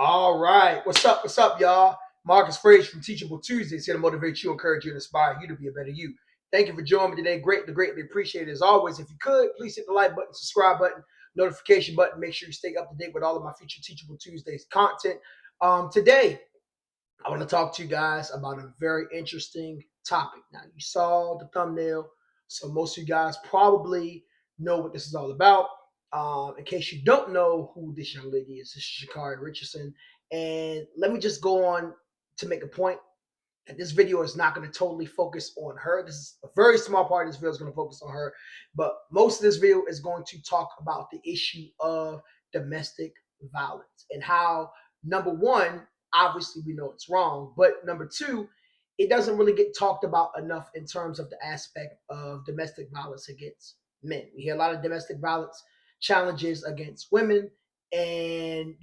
All right. What's up? What's up, y'all? Marcus Frazier from Teachable Tuesdays here to motivate you, encourage you, and inspire you to be a better you. Thank you for joining me today. Greatly appreciate it. As always, if you could, please hit the like button, subscribe button, notification button. Make sure you stay up to date with all of my future Teachable Tuesdays content. Today, I want to talk to you guys about a very interesting topic. Now, you saw the thumbnail, so most of you guys probably know what this is all about. In case you don't know who this young lady is, this is Shakari Richardson. And let me just go on to make a point. And this video is not going to totally focus on her. This is a very small part of this video is going to focus on her. But most of this video is going to talk about the issue of domestic violence and how, number one, obviously we know it's wrong. But number two, it doesn't really get talked about enough in terms of the aspect of domestic violence against men. We hear a lot of domestic violence challenges against women. And,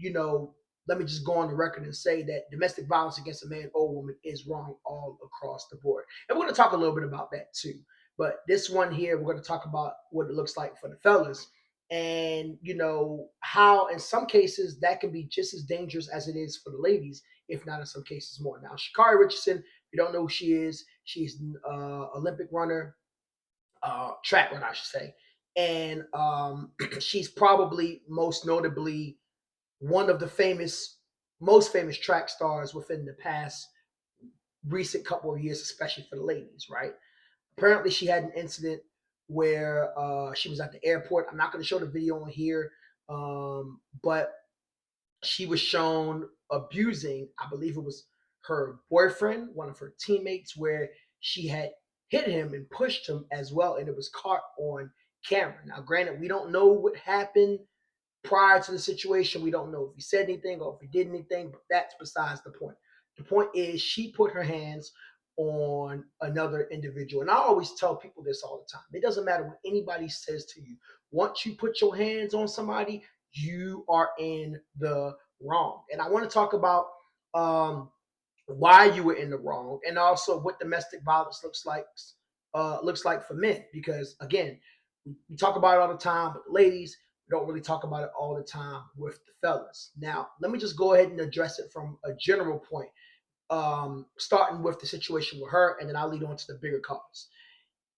let me just go on the record and say that domestic violence against a man or woman is wrong all across the board. And we're going to talk a little bit about that too. But this one here, we're going to talk about what it looks like for the fellas and, how in some cases that can be just as dangerous as it is for the ladies, if not in some cases more. Now, Shakari Richardson, if you don't know who she is, she's an Olympic runner, track runner, I should say. And she's probably most notably one of the most famous track stars within the past recent couple of years, especially for the ladies, right? Apparently, she had an incident where she was at the airport. I'm not going to show the video on here, but she was shown abusing, I believe it was her boyfriend, one of her teammates, where she had hit him and pushed him as well, and it was caught on camera. Now, granted, we don't know what happened prior to the situation. We don't know if he said anything or if he did anything, but that's besides the point. The point is she put her hands on another individual. And I always tell people this all the time. It doesn't matter what anybody says to you. Once you put your hands on somebody, you are in the wrong. And I want to talk about why you were in the wrong and also what domestic violence looks like for men. Because again, we talk about it all the time, but the ladies, we don't really talk about it all the time with the fellas. Now, let me just go ahead and address it from a general point, starting with the situation with her, and then I'll lead on to the bigger cause.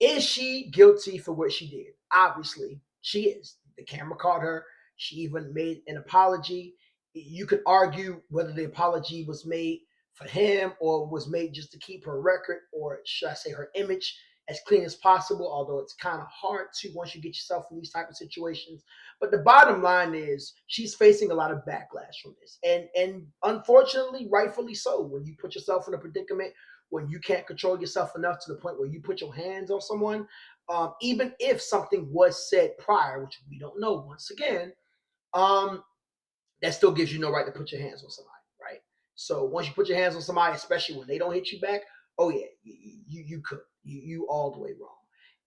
Is she guilty for what she did? Obviously, she is. The camera caught her. She even made an apology. You could argue whether the apology was made for him or was made just to keep her record, or should I say her image, as clean as possible, although it's kind of hard to once you get yourself in these type of situations. But the bottom line is she's facing a lot of backlash from this. And unfortunately, rightfully so. When you put yourself in a predicament when you can't control yourself enough to the point where you put your hands on someone, even if something was said prior, which we don't know once again, um, that still gives you no right to put your hands on somebody, right? So once you put your hands on somebody, especially when they don't hit you back, oh yeah, you could. You all the way wrong.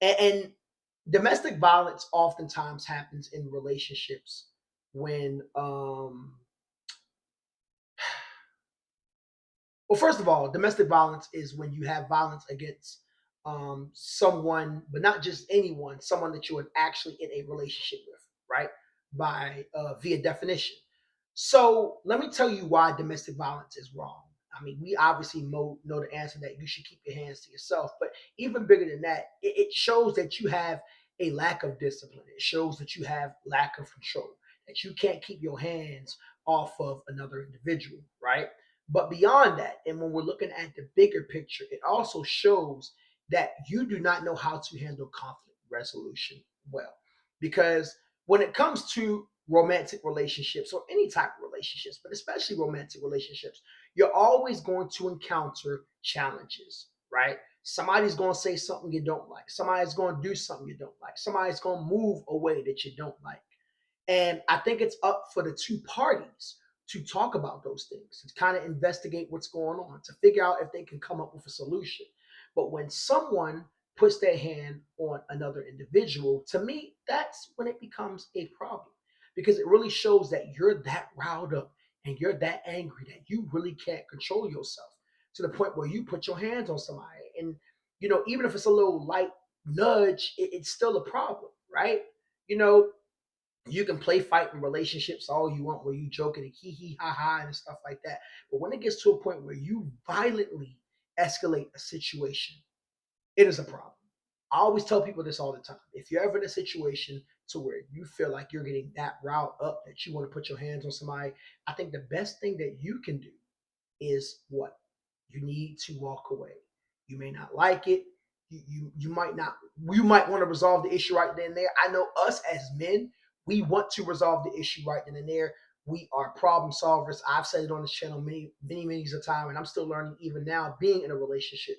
And domestic violence oftentimes happens in relationships when well, first of all, domestic violence is when you have violence against someone, but not just anyone, someone that you are actually in a relationship with, right? By via definition. So let me tell you why domestic violence is wrong. I mean, we obviously know the answer that you should keep your hands to yourself, but even bigger than that, it shows that you have a lack of discipline. It shows that you have lack of control, that you can't keep your hands off of another individual, right? But beyond that, and when we're looking at the bigger picture, it also shows that you do not know how to handle conflict resolution well. Because when it comes to romantic relationships or any type of relationships, but especially romantic relationships, you're always going to encounter challenges, right? Somebody's going to say something you don't like. Somebody's going to do something you don't like. Somebody's going to move away that you don't like. And I think it's up for the two parties to talk about those things, to kind of investigate what's going on, to figure out if they can come up with a solution. But when someone puts their hand on another individual, to me, that's when it becomes a problem because it really shows that you're that riled up and you're that angry that you really can't control yourself to the point where you put your hands on somebody. And, even if it's a little light nudge, it's still a problem, right? You know, You can play fight in relationships all you want, where you joking and hee hee ha ha and stuff like that. But when it gets to a point where you violently escalate a situation, it is a problem. I always tell people this all the time. If you're ever in a situation to where you feel like you're getting that riled up that you want to put your hands on somebody, I think the best thing that you can do is what? You need to walk away. You may not like it. You might not, you might want to resolve the issue right then and there. I know us as men, we want to resolve the issue right then and there. We are problem solvers. I've said it on this channel many a time, and I'm still learning even now being in a relationship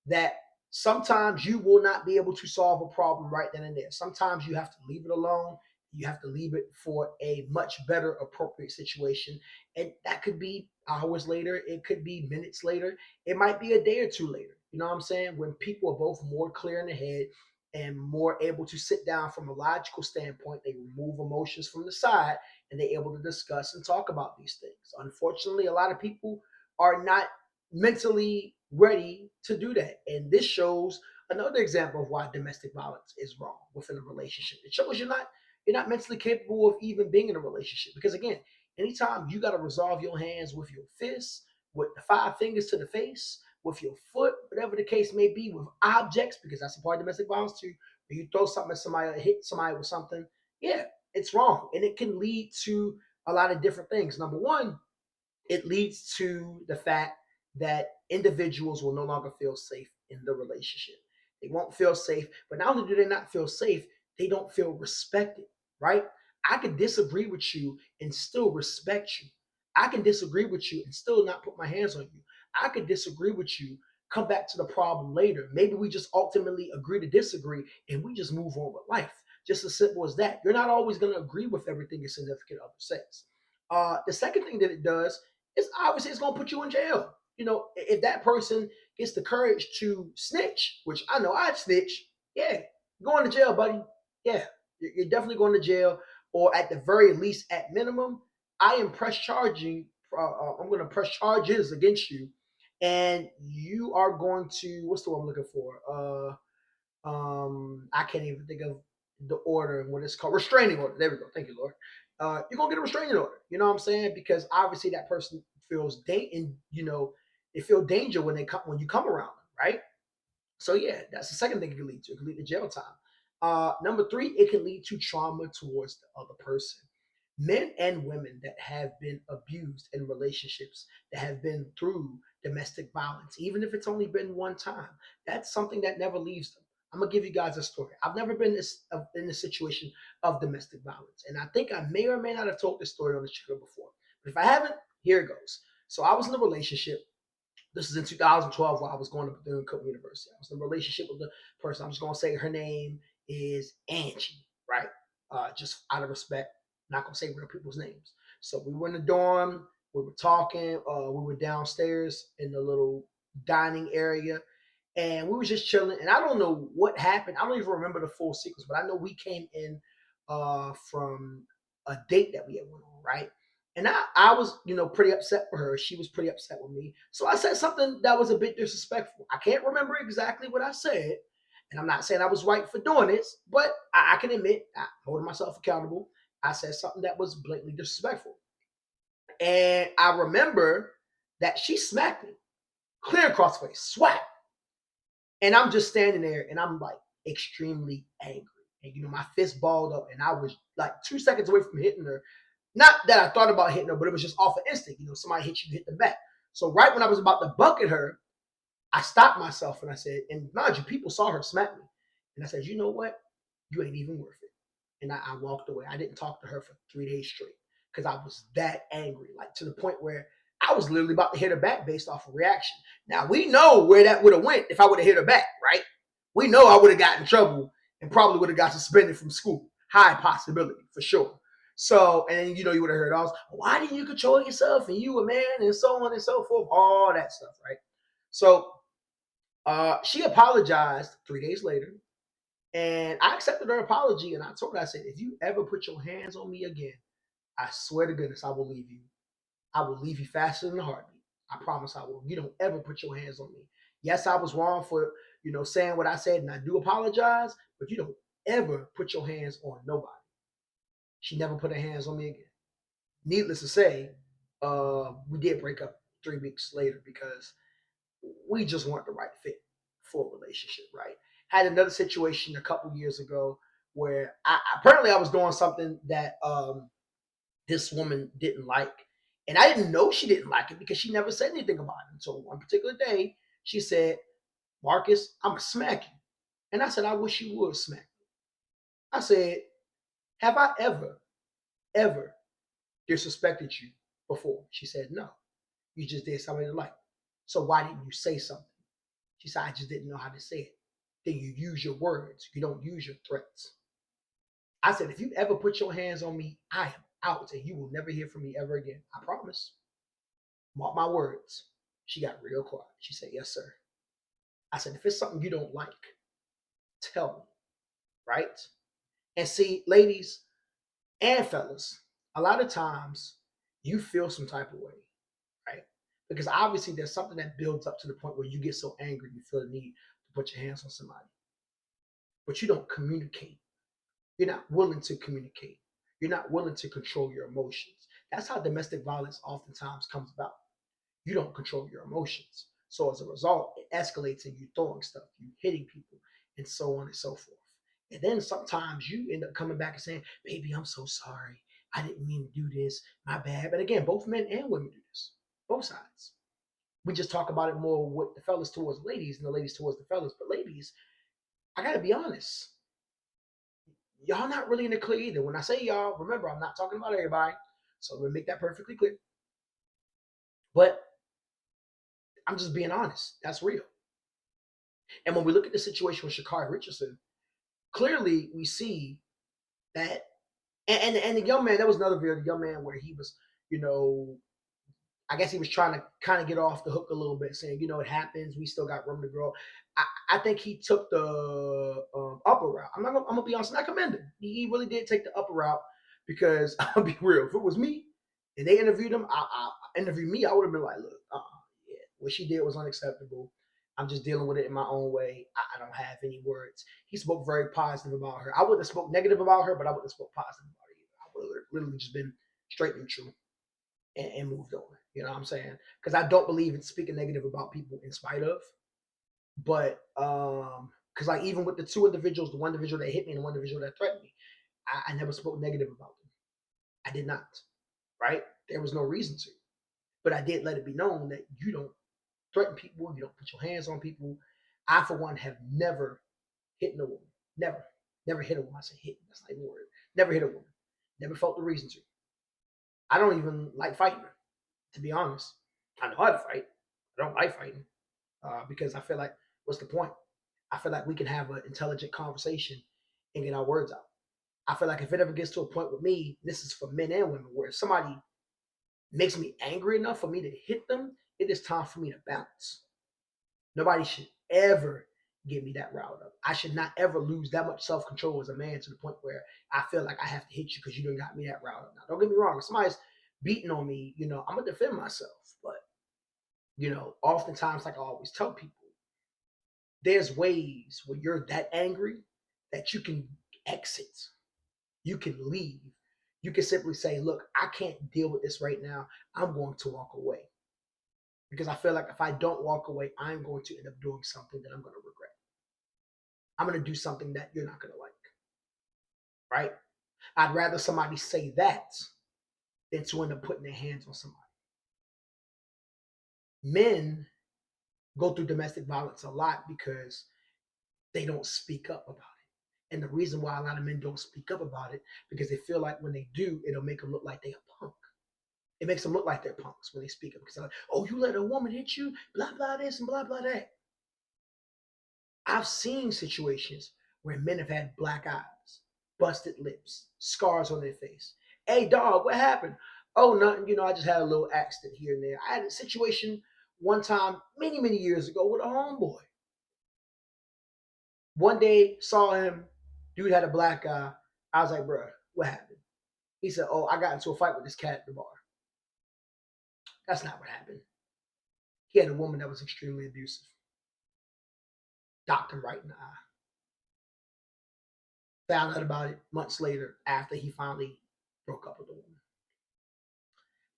that sometimes you will not be able to solve a problem right then and there. Sometimes you have to leave it alone. You have to leave it for a much better, appropriate situation. And that could be hours later. It could be minutes later. It might be a day or two later. You know what I'm saying? When people are both more clear in the head and more able to sit down from a logical standpoint, they remove emotions from the side and they're able to discuss and talk about these things. Unfortunately, a lot of people are not mentally ready to do that. And this shows another example of why domestic violence is wrong within a relationship. It shows you're not mentally capable of even being in a relationship. Because again, anytime you got to resolve your hands with your fists, with the five fingers to the face, with your foot, whatever the case may be, with objects, because that's a part of domestic violence too. When you throw something at somebody or hit somebody with something, yeah, it's wrong. And it can lead to a lot of different things. Number one, it leads to the fact that individuals will no longer feel safe in the relationship. They won't feel safe, but not only do they not feel safe, they don't feel respected, right? I could disagree with you and still respect you. I can disagree with you and still not put my hands on you. I could disagree with you, come back to the problem later. Maybe we just ultimately agree to disagree and we just move on with life. Just as simple as that. You're not always going to agree with everything your significant other says. The second thing that it does, it's going to put you in jail. You know, if that person gets the courage to snitch, which I know I'd snitch, yeah, going to jail, buddy. Yeah, you're definitely going to jail, or at the very least, at minimum, I am press charging. I'm going to press charges against you, and you are going to, what's the one I'm looking for? I can't even think of the order and what it's called. Restraining order. There we go. Thank you, Lord. You're gonna get a restraining order. You know what I'm saying? Because obviously that person feels and they feel danger when you come around them, right? So yeah, that's the second thing it can lead to. It can lead to jail time. Number three, it can lead to trauma towards the other person. Men and women that have been abused in relationships, that have been through domestic violence, even if it's only been one time, that's something that never leaves them. I'm gonna give you guys a story. I've never been in a situation of domestic violence, and I think I may or may not have told this story on the channel before. But if I haven't, here it goes. So I was in a relationship. This is in 2012 while I was going to Bethune Cookman University. I was in a relationship with the person. I'm just going to say her name is Angie, right? Just out of respect, not going to say real people's names. So we were in the dorm. We were talking. We were downstairs in the little dining area, and we were just chilling. And I don't know what happened. I don't even remember the full sequence, but I know we came in from a date that we had went on, right? And I was, pretty upset with her. She was pretty upset with me. So I said something that was a bit disrespectful. I can't remember exactly what I said. And I'm not saying I was right for doing this, but I can admit, I'm holding myself accountable. I said something that was blatantly disrespectful. And I remember that she smacked me clear across the face, swat. And I'm just standing there and I'm like extremely angry. And, my fist balled up and I was like 2 seconds away from hitting her. Not that I thought about hitting her, but it was just off of instinct. Somebody hit you, hit the back. So right when I was about to bucket her, I stopped myself and I said, and mind you, people saw her smack me. And I said, you know what? You ain't even worth it. And I walked away. I didn't talk to her for 3 days straight because I was that angry, like to the point where I was literally about to hit her back based off of reaction. Now we know where that would have went if I would have hit her back, right? We know I would have gotten in trouble and probably would have got suspended from school. High possibility for sure. So, and you would have heard all, why didn't you control yourself and you a man and so on and so forth, all that stuff, right? So she apologized 3 days later, and I accepted her apology. And I told her, I said, if you ever put your hands on me again, I swear to goodness, I will leave you. I will leave you faster than a heartbeat. I promise I will. You don't ever put your hands on me. Yes, I was wrong for, saying what I said, and I do apologize, but you don't ever put your hands on nobody. She never put her hands on me again. Needless to say, we did break up 3 weeks later because we just weren't the right fit for a relationship, right? Had another situation a couple years ago where apparently I was doing something that this woman didn't like. And I didn't know she didn't like it because she never said anything about it. So one particular day, she said, Marcus, I'm going to smack you. And I said, I wish you would smack me. I said, have I ever disrespected you before? She said, no. You just did something to like. So why didn't you say something? She said, I just didn't know how to say it. Then you use your words. You don't use your threats. I said, if you ever put your hands on me, I am out and you will never hear from me ever again. I promise. Mark my words. She got real quiet. She said, yes, sir. I said, if it's something you don't like, tell me, right? And see, ladies and fellas, a lot of times you feel some type of way, right? Because obviously there's something that builds up to the point where you get so angry you feel the need to put your hands on somebody. But you don't communicate. You're not willing to communicate. You're not willing to control your emotions. That's how domestic violence oftentimes comes about. You don't control your emotions. So as a result, it escalates in you throwing stuff, you hitting people, and so on and so forth. And then sometimes you end up coming back and saying, baby, I'm so sorry. I didn't mean to do this. My bad. But again, both men and women do this. Both sides. We just talk about it more with the fellas towards ladies and the ladies towards the fellas. But ladies, I gotta be honest. Y'all not really in the clear either. When I say y'all, remember I'm not talking about everybody. So we'll make that perfectly clear. But I'm just being honest. That's real. And when we look at the situation with Shakari Richardson, clearly we see that, and the young man, that was another video, the young man where he was, you know, I guess he was trying to kind of get off the hook a little bit, saying, it happens. We still got room to grow. I think he took the upper route. I'm gonna be honest. And I commend him. He really did take the upper route because I'll be real. If it was me and they interviewed him, I interviewed me. I would have been like, look, yeah, what she did was unacceptable. I'm just dealing with it in my own way. I don't have any words. He spoke very positive about her. I wouldn't have spoke negative about her, but I wouldn't have spoke positive about her either. I would have literally just been straight neutral and moved on. You know what I'm saying? Because I don't believe in speaking negative about people in spite of. But because like even with the two individuals, the one individual that hit me and the one individual that threatened me, I never spoke negative about them. I did not. Right? There was no reason to. But I did let it be known that you don't threaten people, you don't put your hands on people. I, for one, have never hit no woman. Never. Never hit a woman. I say hit. That's not even a word. Never hit a woman. Never felt the reason to. I don't even like fighting, to be honest. I know how to fight. I don't like fighting because I feel like, what's the point? I feel like we can have an intelligent conversation and get our words out. I feel like if it ever gets to a point with me, this is for men and women, where if somebody makes me angry enough for me to hit them, it is time for me to bounce. Nobody should ever give me that route up. I should not ever lose that much self control as a man to the point where I feel like I have to hit you because you don't got me that route up. Now, don't get me wrong. If somebody's beating on me, I'm gonna defend myself. But oftentimes, like I always tell people, there's ways when you're that angry that you can exit. You can leave. You can simply say, look, I can't deal with this right now. I'm going to walk away. Because I feel like if I don't walk away, I'm going to end up doing something that I'm going to regret. I'm going to do something that you're not going to like. Right? I'd rather somebody say that than to end up putting their hands on somebody. Men go through domestic violence a lot because they don't speak up about it. And the reason why a lot of men don't speak up about it, because they feel like when they do, it'll make them look like they're a punk. It makes them look like they're punks when they speak up because they're like, oh, you let a woman hit you, blah, blah, this and blah, blah, that. I've seen situations where men have had black eyes, busted lips, scars on their face. Hey, dog, what happened? Oh, nothing. I just had a little accident here and there. I had a situation one time many, many years ago with a homeboy. One day, saw him, dude had a black eye. I was like, bro, what happened? He said, oh, I got into a fight with this cat at the bar. That's not what happened. He had a woman that was extremely abusive. Docked him right in the eye. Found out about it months later after he finally broke up with the woman.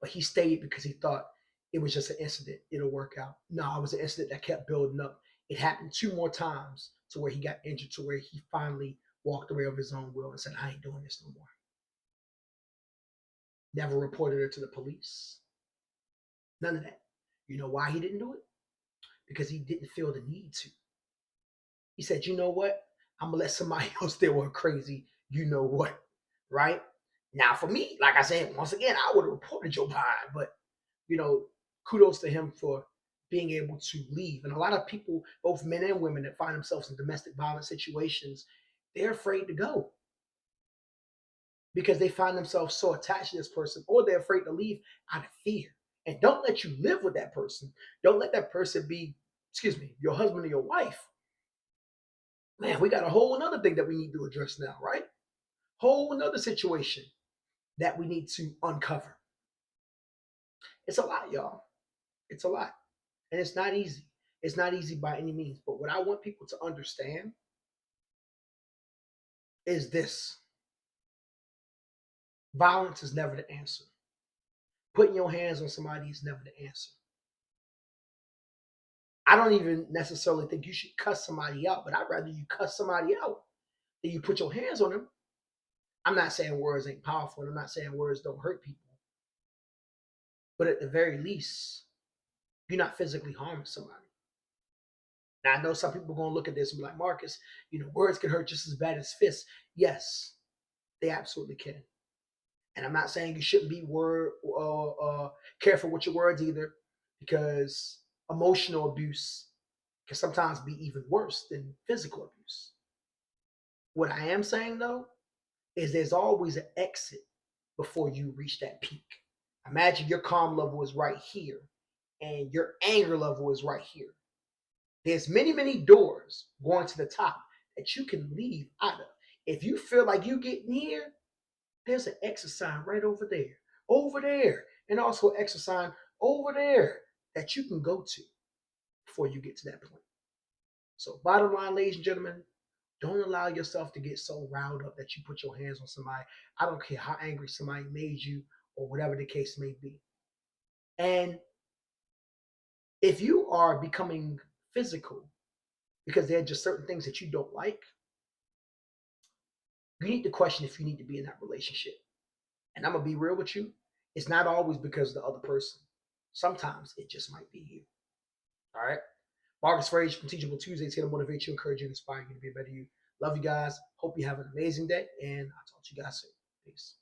But he stayed because he thought it was just an incident. It'll work out. No, it was an incident that kept building up. It happened 2 more times to where he got injured, to where he finally walked away of his own will and said, I ain't doing this no more. Never reported her to the police. None of that. You know why he didn't do it? Because he didn't feel the need to. He said, you know what? I'm going to let somebody else deal with crazy, you know what, right? Now, for me, like I said, once again, I would have reported Joe Biden, but, kudos to him for being able to leave. And a lot of people, both men and women, that find themselves in domestic violence situations, they're afraid to go because they find themselves so attached to this person, or they're afraid to leave out of fear. And don't let you live with that person. Don't let that person be, your husband or your wife. Man, we got a whole another thing that we need to address now, right? Whole another situation that we need to uncover. It's a lot, y'all. It's a lot. And it's not easy. It's not easy by any means. But what I want people to understand is this: violence is never the answer. Putting your hands on somebody is never the answer. I don't even necessarily think you should cuss somebody out, but I'd rather you cuss somebody out than you put your hands on them. I'm not saying words ain't powerful, and I'm not saying words don't hurt people. But at the very least, you're not physically harming somebody. Now, I know some people are going to look at this and be like, Marcus, words can hurt just as bad as fists. Yes, they absolutely can. And I'm not saying you shouldn't be careful with your words either, because emotional abuse can sometimes be even worse than physical abuse. What I am saying, though, is there's always an exit before you reach that peak. Imagine your calm level is right here and your anger level is right here. There's many, many doors going to the top that you can leave out of. If you feel like you getting here, there's an exit sign right over there, and also an exit sign over there that you can go to before you get to that point. So bottom line, ladies and gentlemen, don't allow yourself to get so riled up that you put your hands on somebody. I don't care how angry somebody made you or whatever the case may be. And if you are becoming physical because there are just certain things that you don't like, you need to question if you need to be in that relationship. And I'm going to be real with you. It's not always because of the other person. Sometimes it just might be you. All right. Marcus Frage from Teachable Tuesdays here to motivate you, encourage you, and inspire you to be a better you. Love you guys. Hope you have an amazing day. And I'll talk to you guys soon. Peace.